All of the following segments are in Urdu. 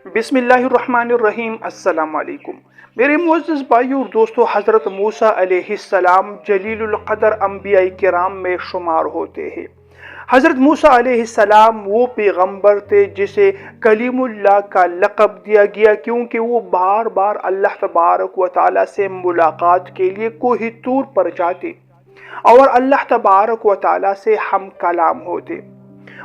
بسم اللہ الرحمن الرحیم۔ السلام علیکم میرے معزز بھائیو اور دوستو، حضرت موسیٰ علیہ السلام جلیل القدر انبیاء کرام میں شمار ہوتے ہیں۔ حضرت موسیٰ علیہ السلام وہ پیغمبر تھے جسے کلیم اللہ کا لقب دیا گیا، کیونکہ وہ بار بار اللہ تبارک و تعالیٰ سے ملاقات کے لیے کوہ طور پر جاتے اور اللہ تبارک و تعالیٰ سے ہم کلام ہوتے۔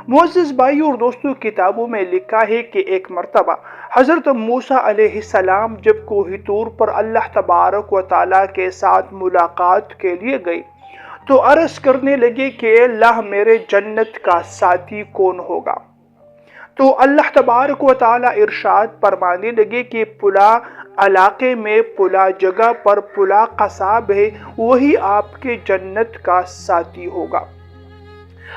معزز بھائی اور دوستو، کتابوں میں لکھا ہے کہ ایک مرتبہ حضرت موسیٰ علیہ السلام جب کوہ طور پر اللہ تبارک و تعالیٰ کے ساتھ ملاقات کے لیے گئے تو عرض کرنے لگے کہ اے اللہ، میرے جنت کا ساتھی کون ہوگا؟ تو اللہ تبارک و تعالیٰ ارشاد فرمانے لگے کہ پلا علاقے میں پلا جگہ پر پلا قصاب ہے، وہی آپ کے جنت کا ساتھی ہوگا۔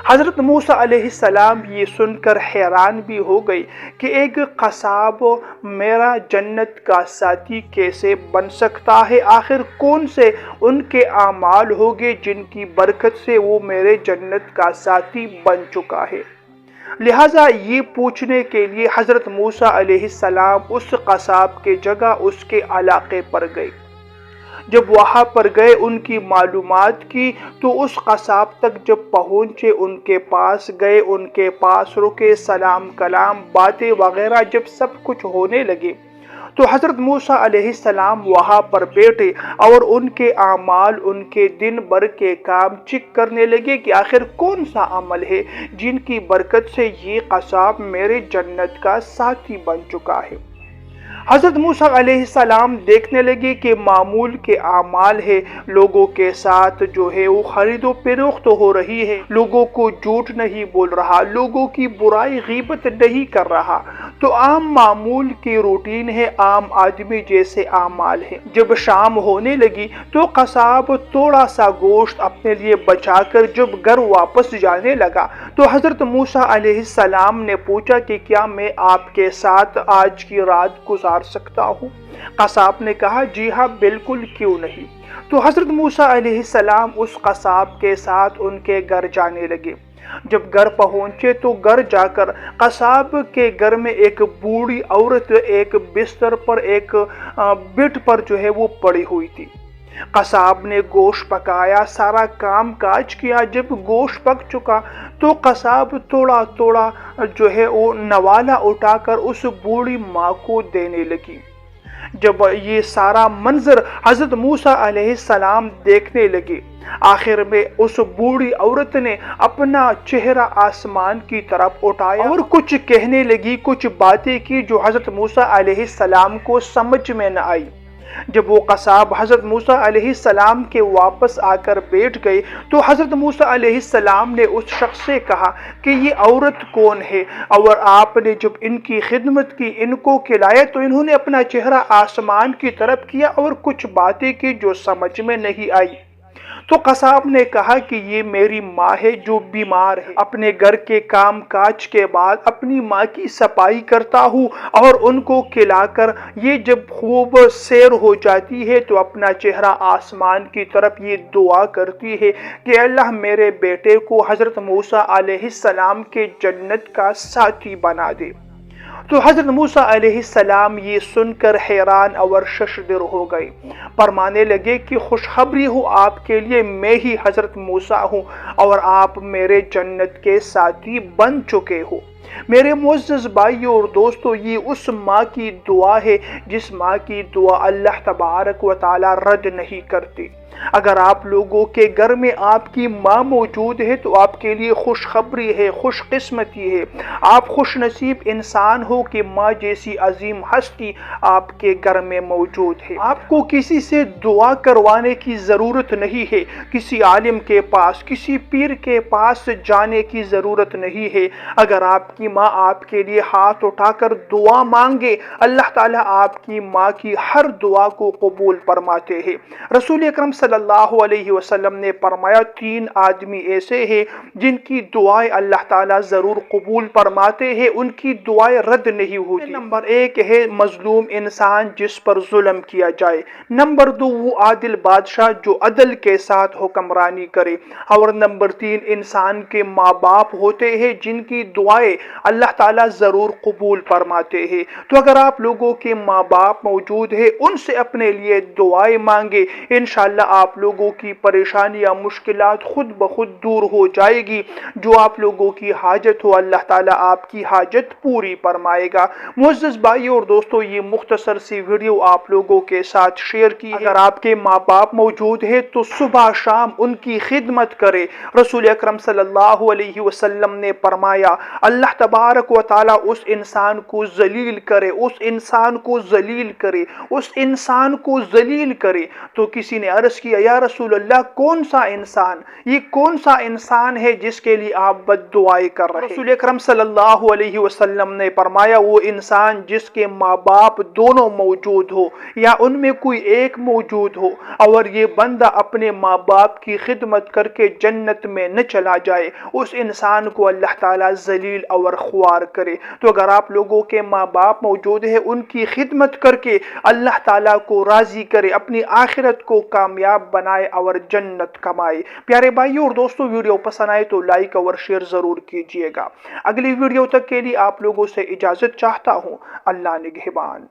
حضرت موسیٰ علیہ السلام یہ سن کر حیران بھی ہو گئی کہ ایک قصاب میرا جنت کا ساتھی کیسے بن سکتا ہے؟ آخر کون سے ان کے اعمال ہوگے جن کی برکت سے وہ میرے جنت کا ساتھی بن چکا ہے؟ لہٰذا یہ پوچھنے کے لیے حضرت موسیٰ علیہ السلام اس قصاب کے جگہ اس کے علاقے پر گئے۔ جب وہاں پر گئے، ان کی معلومات کی، تو اس قصاب تک جب پہنچے، ان کے پاس گئے، ان کے پاس رکے، سلام کلام باتیں وغیرہ جب سب کچھ ہونے لگے تو حضرت موسیٰ علیہ السلام وہاں پر بیٹھے اور ان کے اعمال، ان کے دن بھر کے کام چیک کرنے لگے کہ آخر کون سا عمل ہے جن کی برکت سے یہ قصاب میرے جنت کا ساتھی بن چکا ہے۔ حضرت موسیٰ علیہ السلام دیکھنے لگے کہ معمول کے اعمال ہے، لوگوں کے ساتھ جو ہے وہ خرید و فروخت ہو رہی ہے، لوگوں کو جھوٹ نہیں بول رہا، لوگوں کی برائی غیبت نہیں کر رہا، تو عام معمول کی روٹین ہے، عام آدمی جیسے اعمال ہے۔ جب شام ہونے لگی تو قصاب تھوڑا سا گوشت اپنے لیے بچا کر جب گھر واپس جانے لگا تو حضرت موسیٰ علیہ السلام نے پوچھا کہ کیا میں آپ کے ساتھ آج کی رات گزار سکتا ہوں؟ قصاب نے کہا جی ہاں، بالکل، کیوں نہیں۔ تو حضرت موسیٰ علیہ السلام اس قصاب کے ساتھ ان کے گھر جانے لگے۔ جب گھر پہنچے تو گھر جا کر قصاب کے گھر میں ایک بوڑھی عورت ایک بستر پر ایک بیڈ پر جو ہے وہ پڑی ہوئی تھی۔ قصاب نے گوشت پکایا، سارا کام کاج کیا۔ جب گوشت پک چکا تو قصاب تھوڑا تھوڑا جو ہے وہ نوالا اٹھا کر اس بوڑھی ماں کو دینے لگی۔ جب یہ سارا منظر حضرت موسیٰ علیہ السلام دیکھنے لگے، آخر میں اس بوڑھی عورت نے اپنا چہرہ آسمان کی طرف اٹھایا اور کچھ کہنے لگی، کچھ باتیں کی جو حضرت موسیٰ علیہ السلام کو سمجھ میں نہ آئی۔ جب وہ قصاب حضرت موسیٰ علیہ السلام کے واپس آ کر بیٹھ گئے تو حضرت موسیٰ علیہ السلام نے اس شخص سے کہا کہ یہ عورت کون ہے؟ اور آپ نے جب ان کی خدمت کی، ان کو کھلایا، تو انہوں نے اپنا چہرہ آسمان کی طرف کیا اور کچھ باتیں کی جو سمجھ میں نہیں آئی۔ تو قصاب نے کہا کہ یہ میری ماں ہے جو بیمار ہے، اپنے گھر کے کام کاج کے بعد اپنی ماں کی صفائی کرتا ہوں اور ان کو کھلا کر یہ جب خوب سیر ہو جاتی ہے تو اپنا چہرہ آسمان کی طرف یہ دعا کرتی ہے کہ اللہ میرے بیٹے کو حضرت موسیٰ علیہ السلام کے جنت کا ساتھی بنا دے۔ تو حضرت موسیٰ علیہ السلام یہ سن کر حیران اور ششدر ہو گئے، فرمانے لگے کہ خوشخبری ہو آپ کے لیے، میں ہی حضرت موسیٰ ہوں اور آپ میرے جنت کے ساتھی بن چکے ہو۔ میرے معزز بھائیوں اور دوستو، یہ اس ماں کی دعا ہے جس ماں کی دعا اللہ تبارک و تعالی رد نہیں کرتی۔ اگر آپ لوگوں کے گھر میں آپ کی ماں موجود ہے تو آپ کے لیے خوشخبری ہے، خوش قسمتی ہے، آپ خوش نصیب انسان ہو کہ ماں جیسی عظیم ہستی آپ کے گھر میں موجود ہے۔ آپ کو کسی سے دعا کروانے کی ضرورت نہیں ہے، کسی عالم کے پاس، کسی پیر کے پاس جانے کی ضرورت نہیں ہے۔ اگر آپ کی ماں آپ کے لیے ہاتھ اٹھا کر دعا مانگے، اللہ تعالیٰ آپ کی ماں کی ہر دعا کو قبول فرماتے ہیں۔ رسول اکرم صلی اللہ علیہ وسلم نے فرمایا 3 آدمی ایسے ہیں جن کی دعائیں اللہ تعالیٰ ضرور قبول فرماتے ہیں، ان کی دعائیں رد نہیں ہوتی۔ نمبر 1 ہے مظلوم انسان جس پر ظلم کیا جائے۔ نمبر 2 وہ عادل بادشاہ جو عدل کے ساتھ حکمرانی کرے۔ اور نمبر 3 انسان کے ماں باپ ہوتے ہیں جن کی دعائیں اللہ تعالیٰ ضرور قبول فرماتے ہیں۔ تو اگر آپ لوگوں کے ماں باپ موجود ہیں، ان سے اپنے لیے دعائیں مانگے، انشاءاللہ آپ لوگوں کی پریشانیاں مشکلات خود بخود دور ہو جائے گی۔ جو آپ لوگوں کی حاجت ہو اللہ تعالیٰ آپ کی حاجت پوری فرمائے گا۔ معزز بھائیو اور دوستو، یہ مختصر سی ویڈیو آپ لوگوں کے ساتھ شیئر کی ہے۔ اگر آپ کے ماں باپ موجود ہیں تو صبح شام ان کی خدمت کرے۔ رسول اکرم صلی اللہ علیہ وسلم نے فرمایا، اللہ تبارک و تعالیٰ اس انسان کو ذلیل کرے، اس انسان کو ذلیل کرے، اس انسان کو ذلیل کرے۔ تو کسی نے عرض کیا، یا رسول اللہ کون سا انسان، یہ کون سا انسان ہے جس کے لیے آپ بد دعائیں کر رہے ہیں؟ رسول اکرم صلی اللہ علیہ وسلم نے فرمایا، وہ انسان جس کے ماں باپ دونوں موجود ہو یا ان میں کوئی ایک موجود ہو اور یہ بندہ اپنے ماں باپ کی خدمت کر کے جنت میں نہ چلا جائے، اس انسان کو اللہ تعالیٰ ذلیل اور خوار کرے۔ تو اگر آپ لوگوں کے ماں باپ موجود ہیں، ان کی خدمت کر کے اللہ تعالیٰ کو راضی کرے، اپنی آخرت کو کامیاب بنائے اور جنت کمائے۔ پیارے بھائیوں اور دوستوں، ویڈیو پسند آئے تو لائک اور شیئر ضرور کیجئے گا۔ اگلی ویڈیو تک کے لیے آپ لوگوں سے اجازت چاہتا ہوں۔ اللہ نگہبان۔